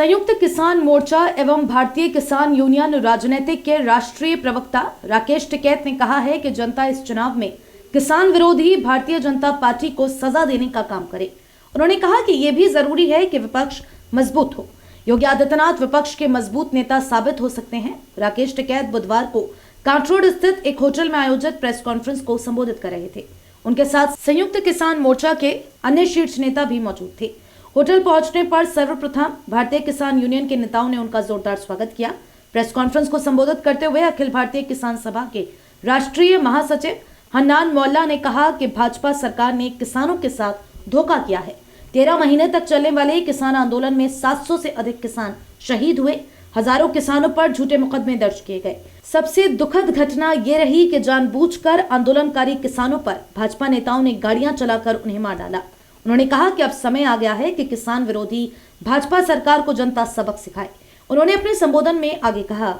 संयुक्त किसान मोर्चा एवं भारतीय किसान यूनियन राजनीतिक के राष्ट्रीय प्रवक्ता राकेश टिकैत ने कहा है कि जनता इस चुनाव में किसान विरोधी भारतीय जनता पार्टी को सजा देने का काम करे। उन्होंने कहा कि यह भी जरूरी है कि विपक्ष मजबूत हो। योगी आदित्यनाथ विपक्ष के मजबूत नेता साबित हो सकते हैं। राकेश टिकैत बुधवार को कांट रोड स्थित एक होटल में आयोजित प्रेस कॉन्फ्रेंस को संबोधित कर रहे थे। उनके साथ संयुक्त किसान मोर्चा के अन्य शीर्ष नेता भी मौजूद थे। होटल पहुंचने पर सर्वप्रथम भारतीय किसान यूनियन के नेताओं ने उनका जोरदार स्वागत किया। प्रेस कॉन्फ्रेंस को संबोधित करते हुए अखिल भारतीय किसान सभा के राष्ट्रीय महासचिव हन्नान मौला ने कहा कि भाजपा सरकार ने किसानों के साथ धोखा किया है। 13 महीने तक चलने वाले किसान आंदोलन में 700 से अधिक किसान शहीद हुए। हजारों किसानों पर झूठे मुकदमे दर्ज किए गए। सबसे दुखद घटना ये रही कि जानबूझकर आंदोलनकारी किसानों पर भाजपा नेताओं ने गाड़ियां चलाकर उन्हें मार डाला। उन्होंने कहा कि अब समय आ गया है कि किसान विरोधी भाजपा सरकार को जनता सबक सिखाए। उन्होंने अपने संबोधन में आगे कहा,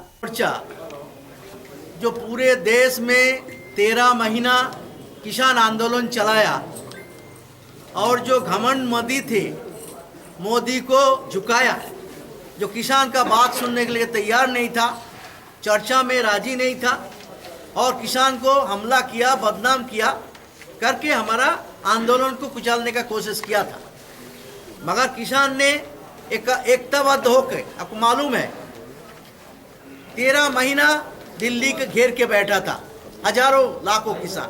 जो पूरे देश में 13 महीना किसान आंदोलन चलाया और जो घमंड मोदी को झुकाया, जो किसान का बात सुनने के लिए तैयार नहीं था, चर्चा में राजी नहीं था और किसान को हमला किया, बदनाम किया करके हमारा आंदोलन को कुचलने का कोशिश किया था। मगर किसान ने एकताबद्ध होकर, आपको मालूम है 13 महीना दिल्ली के घेर के बैठा था, हजारों लाखों किसान,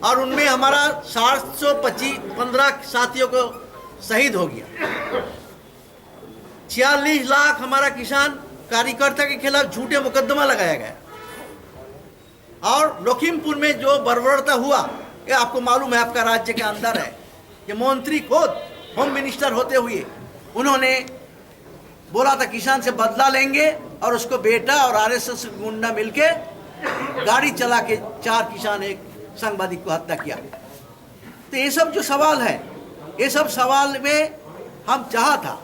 और उनमें हमारा 715 साथियों को शहीद हो गया। 46 लाख हमारा किसान कार्यकर्ता के खिलाफ झूठे मुकदमा लगाया गया। और लखीमपुर में जो बर्बरता हुआ, ये आपको मालूम है, आपका राज्य के अंदर है। ये मंत्री खुद होम मिनिस्टर होते हुए उन्होंने बोला था किसान से बदला लेंगे, और उसको बेटा और आरएसएस गुंडा मिलके गाड़ी चला के 4 किसान, एक सांबादिक को हत्या किया। तो ये सब जो सवाल है, ये सब सवाल में हम चाहा था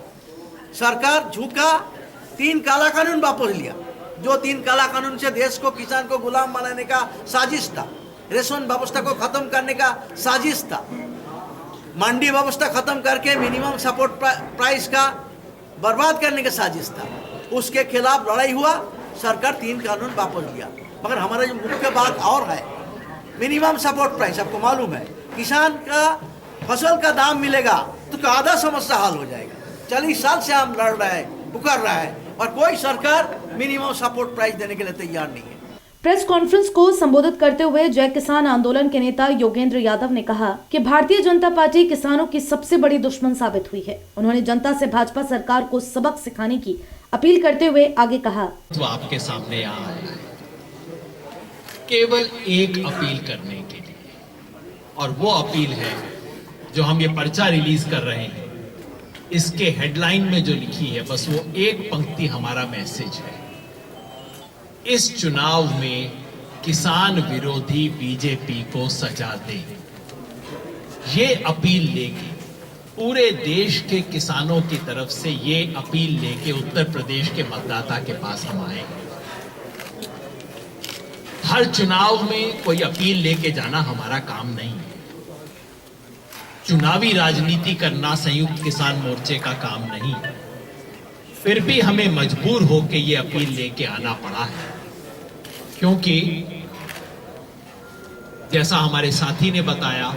सरकार झुका, 3 काला कानून वापस लिया। जो 3 काला कानून से देश को, किसान को गुलाम बनाने का साजिश था, रेशन व्यवस्था को खत्म करने का साजिश था, मंडी व्यवस्था खत्म करके मिनिमम सपोर्ट प्राइस का बर्बाद करने का साजिश था, उसके खिलाफ लड़ाई हुआ। सरकार 3 कानून वापस लिया। मगर हमारा जो मुख्य बात और है, मिनिमम सपोर्ट प्राइस, आपको मालूम है किसान का फसल का दाम मिलेगा तो आधा समस्या हल हो जाएगा। 40 साल से हम लड़ रहे हैं, पुकार रहा है, और कोई सरकार मिनिमम सपोर्ट प्राइस देने के लिए तैयार नहीं है। प्रेस कॉन्फ्रेंस को संबोधित करते हुए जय किसान आंदोलन के नेता योगेंद्र यादव ने कहा कि भारतीय जनता पार्टी किसानों की सबसे बड़ी दुश्मन साबित हुई है। उन्होंने जनता से भाजपा सरकार को सबक सिखाने की अपील करते हुए आगे कहा, तो आपके सामने यहाँ आया है केवल एक अपील करने के लिए, और वो अपील है जो हम ये पर्चा रिलीज कर रहे हैं, इसके हेडलाइन में जो लिखी है बस वो एक पंक्ति हमारा मैसेज है। इस चुनाव में किसान विरोधी बीजेपी को सजा दे, ये अपील लेके पूरे देश के किसानों की तरफ से ये अपील लेके उत्तर प्रदेश के मतदाता के पास हम आए। हर चुनाव में कोई अपील लेके जाना हमारा काम नहीं है। चुनावी राजनीति करना संयुक्त किसान मोर्चे का काम नहीं, फिर भी हमें मजबूर होकर ये अपील लेके आना पड़ा है, क्योंकि जैसा हमारे साथी ने बताया,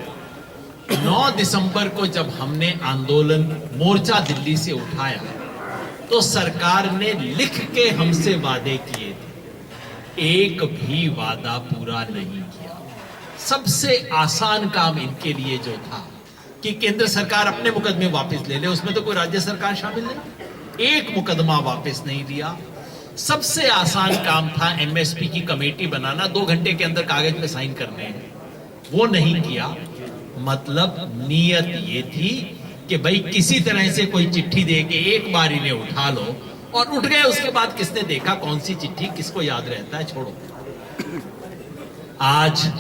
9 दिसंबर को जब हमने आंदोलन मोर्चा दिल्ली से उठाया तो सरकार ने लिख के हमसे वादे किए थे, एक भी वादा पूरा नहीं किया। सबसे आसान काम इनके लिए जो था कि केंद्र सरकार अपने मुकदमे वापस ले ले, उसमें तो कोई राज्य सरकार शामिल नहीं, एक मुकदमा वापस नहीं लिया। सबसे आसान काम था एमएसपी की कमेटी बनाना, 2 घंटे के अंदर कागज पे साइन करने हैं, वो नहीं किया। मतलब नीयत ये थी कि भाई किसी तरह से कोई चिट्ठी दे के एक बार इन्हें उठा लो, और उठ गए। उसके बाद किसने देखा कौन सी चिट्ठी किसको याद रहता है, छोड़ो। आज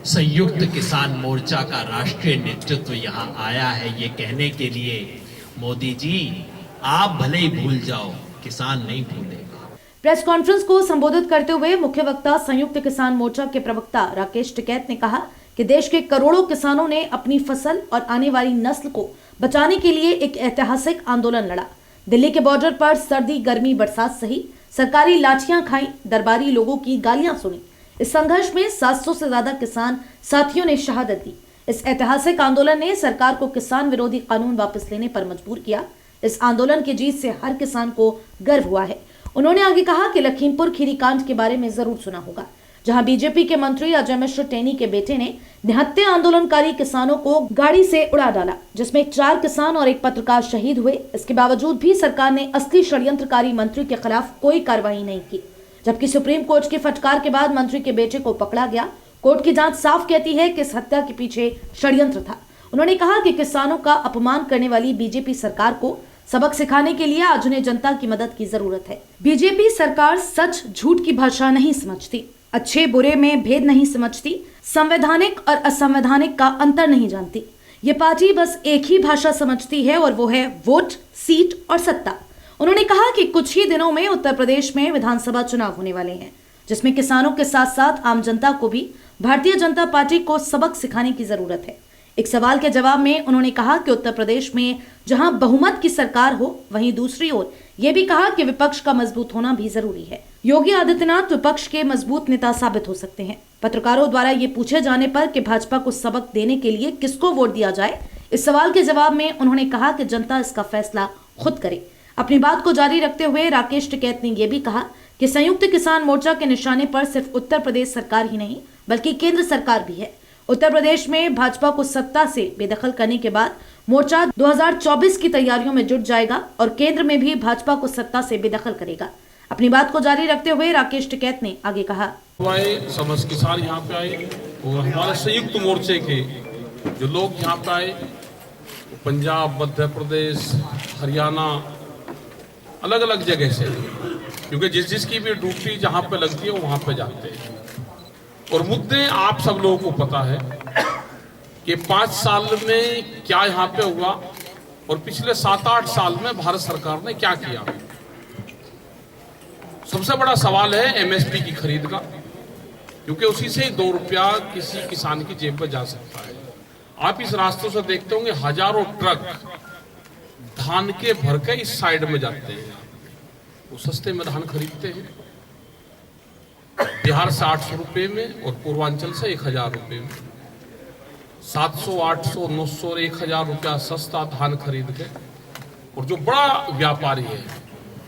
संयुक्त किसान मोर्चा का राष्ट्रीय नेतृत्व यहाँ आया है ये कहने के लिए, मोदी जी आप भले ही भूल जाओ, किसान नहीं भूलेगा। प्रेस कॉन्फ्रेंस को संबोधित करते हुए मुख्य वक्ता संयुक्त किसान मोर्चा के प्रवक्ता राकेश टिकैत ने कहा कि देश के करोड़ों किसानों ने अपनी फसल और आने वाली नस्ल को बचाने के लिए एक ऐतिहासिक आंदोलन लड़ा। दिल्ली के बॉर्डर पर सर्दी गर्मी बरसात सही, सरकारी लाठियां खाई, दरबारी लोगों की गालियां सुनी। इस संघर्ष में 700 से ज्यादा किसान साथियों ने शहादत दी। इस ऐतिहासिक आंदोलन ने सरकार को किसान विरोधी कानून वापस लेने पर मजबूर किया। इस आंदोलन की जीत से हर किसान को गर्व हुआ है। उन्होंने आगे कहा कि लखीमपुर खीरी कांड के बारे में जरूर सुना होगा, जहां बीजेपी के मंत्री अजय मिश्र टेनी के बेटे ने निहत्थे आंदोलनकारी किसानों को गाड़ी से उड़ा डाला, जिसमें 4 किसान और 1 पत्रकार शहीद हुए। इसके बावजूद भी सरकार ने असली षड्यंत्रकारी मंत्री के खिलाफ कोई कार्रवाई नहीं की, जबकि सुप्रीम कोर्ट की फटकार के बाद मंत्री के बेटे को पकड़ा गया। कोर्ट की जांच साफ कहती है कि इस हत्या के पीछे षड्यंत्र था। उन्होंने कहा कि किसानों का अपमान करने वाली बीजेपी सरकार को सबक सिखाने के लिए आज उन्हें जनता की मदद की जरूरत है। बीजेपी सरकार सच झूठ की भाषा नहीं समझती, अच्छे बुरे में भेद नहीं समझती, संवैधानिक और असंवैधानिक का अंतर नहीं जानती। ये पार्टी बस एक ही भाषा समझती है और वो है वोट, सीट और सत्ता। उन्होंने कहा कि कुछ ही दिनों में उत्तर प्रदेश में विधानसभा चुनाव होने वाले हैं, जिसमें किसानों के साथ साथ आम जनता को भी भारतीय जनता पार्टी को सबक सिखाने की जरूरत है। एक सवाल के जवाब में उन्होंने कहा कि उत्तर प्रदेश में जहां बहुमत की सरकार हो, वहीं दूसरी ओर यह भी कहा कि विपक्ष का मजबूत होना भी जरूरी है। योगी आदित्यनाथ विपक्ष के मजबूत नेता साबित हो सकते हैं। पत्रकारों द्वारा ये पूछे जाने पर कि भाजपा को सबक देने के लिए किसको वोट दिया जाए, इस सवाल के जवाब में उन्होंने कहा कि जनता इसका फैसला खुद करे। अपनी बात को जारी रखते हुए राकेश टिकैत ने यह भी कहा कि संयुक्त किसान मोर्चा के निशाने पर सिर्फ उत्तर प्रदेश सरकार ही नहीं, बल्कि केंद्र सरकार भी है। उत्तर प्रदेश में भाजपा को सत्ता से बेदखल करने के बाद मोर्चा 2024 की तैयारियों में जुट जाएगा और केंद्र में भी भाजपा को सत्ता से बेदखल करेगा। अपनी बात को जारी रखते हुए राकेश टिकैत ने आगे कहा, समस्त किसान यहाँ पे आए और हमारे संयुक्त मोर्चे के जो लोग यहाँ पे आए, पंजाब, मध्य प्रदेश, हरियाणा, अलग अलग जगह से, क्योंकि जिसकी भी ड्यूटी जहाँ पे लगती है वो वहाँ पे जाते हैं। और मुद्दे आप सब लोगों को पता है कि 5 साल में क्या यहाँ पे हुआ और पिछले 7-8 साल में भारत सरकार ने क्या किया। सबसे बड़ा सवाल है एमएसपी की खरीद का, क्योंकि उसी से 2 रुपया किसी किसान की जेब में जा सकता है। आप इस रास्तों से देखते होंगे हजारों ट्रक धान के भर के इस साइड में जाते हैं, वो सस्ते में धान खरीदते हैं। बिहार से 800 रुपये में और पूर्वांचल से 1000 रुपये में, 700, 800, 900 और 1000 रुपया सस्ता धान खरीद के, और जो बड़ा व्यापारी है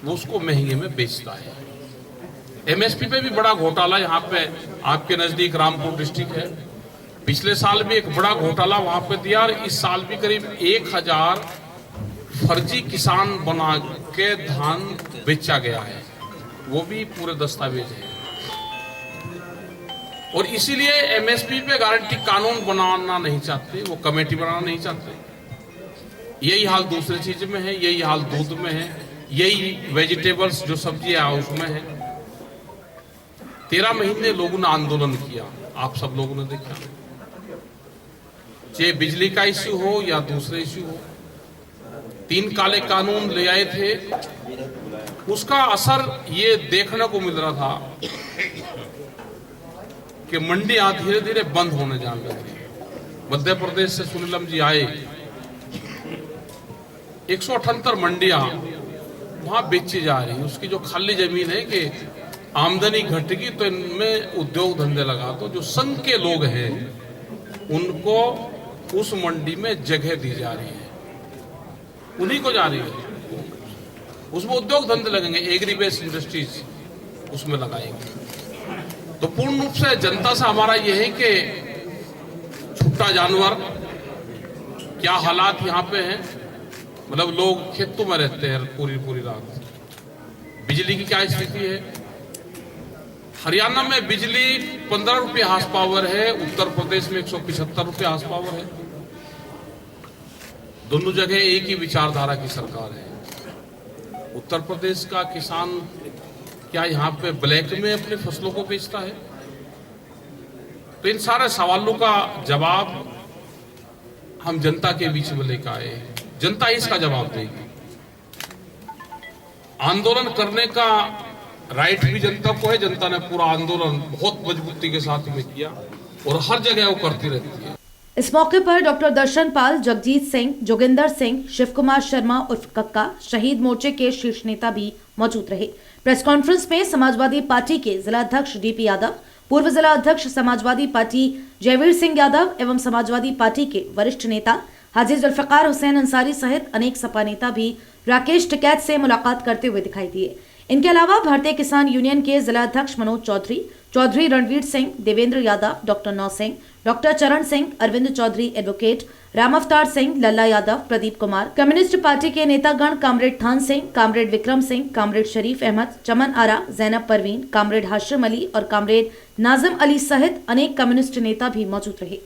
वो उसको महंगे में बेचता है। एमएसपी पे भी बड़ा घोटाला यहाँ पे आपके नजदीक रामपुर डिस्ट्रिक्ट है। पिछले साल भी एक बड़ा घोटाला वहां पे दिया और इस साल भी करीब 1000 फर्जी किसान बना के धान बेचा गया है, वो भी पूरे दस्तावेज है। और इसीलिए एमएसपी पे गारंटी कानून बनाना नहीं चाहते, वो कमेटी बनाना नहीं चाहते। यही हाल दूसरी चीज में है, यही हाल दूध में है, यही वेजिटेबल्स जो सब्जियां उसमें है। 13 महीने लोगों ने आंदोलन किया, आप सब लोगों ने देखा, चाहे बिजली का इश्यू हो या दूसरे इश्यू हो। 3 काले कानून ले आए थे, उसका असर ये देखने को मिल रहा था कि मंडियां धीरे धीरे बंद होने जाने लगी। मध्य प्रदेश से सुनीलम जी आए, 178 मंडियां वहां बेची जा रही, उसकी जो खाली जमीन है कि आमदनी घटेगी तो इनमें उद्योग धंधे लगा दो। जो संघ के लोग हैं उनको उस मंडी में जगह दी जा रही है, उन्हीं को जा रही है, उसमें उद्योग धंधे लगेंगे, एग्री बेस्ड इंडस्ट्रीज उसमें लगाएंगे। तो पूर्ण रूप से जनता से हमारा यह है कि छुट्टा जानवर, क्या हालात यहाँ पे हैं, मतलब लोग खेतों में रहते हैं पूरी रात। बिजली की क्या स्थिति है? हरियाणा में बिजली 15 रुपये हार्स पावर है, उत्तर प्रदेश में 175 रुपये हार्स पावर है। दोनों जगह एक ही विचारधारा की सरकार है। उत्तर प्रदेश का किसान क्या यहाँ पे ब्लैक में अपनी फसलों को बेचता है? तो इन सारे सवालों का जवाब हम जनता के बीच में लेकर आए, जनता ही इसका जवाब देगी। आंदोलन करने का राइट भी जनता को है, जनता ने पूरा आंदोलन बहुत मजबूती के साथ में किया और हर जगह वो करती रहती है। इस मौके पर डॉक्टर दर्शन पाल, जगजीत सिंह, जोगिंदर सिंह, शिव कुमार शर्मा उर्फ कक्का, शहीद मोर्चे के शीर्ष नेता भी मौजूद रहे। प्रेस कॉन्फ्रेंस में समाजवादी पार्टी के जिला अध्यक्ष डीपी यादव, पूर्व जिला अध्यक्ष समाजवादी पार्टी जयवीर सिंह यादव एवं समाजवादी पार्टी के वरिष्ठ नेता हाजी जुल्फिकार हुसैन अंसारी सहित अनेक सपा नेता भी राकेश टिकैत से मुलाकात करते हुए दिखाई दिए। इनके अलावा भारतीय किसान यूनियन के जिला अध्यक्ष मनोज चौधरी, चौधरी रणवीर सिंह, देवेंद्र यादव, डॉक्टर नौ सिंह, डॉक्टर चरण सिंह, अरविंद चौधरी, एडवोकेट राम अवतार सिंह, लल्ला यादव, प्रदीप कुमार, कम्युनिस्ट पार्टी के नेतागण कामरेड थान सिंह, कामरेड विक्रम सिंह, कामरेड शरीफ अहमद, चमन आरा, जैनब परवीन, कामरेड हाशिम अली और कामरेड नाजिम अली सहित अनेक कम्युनिस्ट नेता भी मौजूद रहे।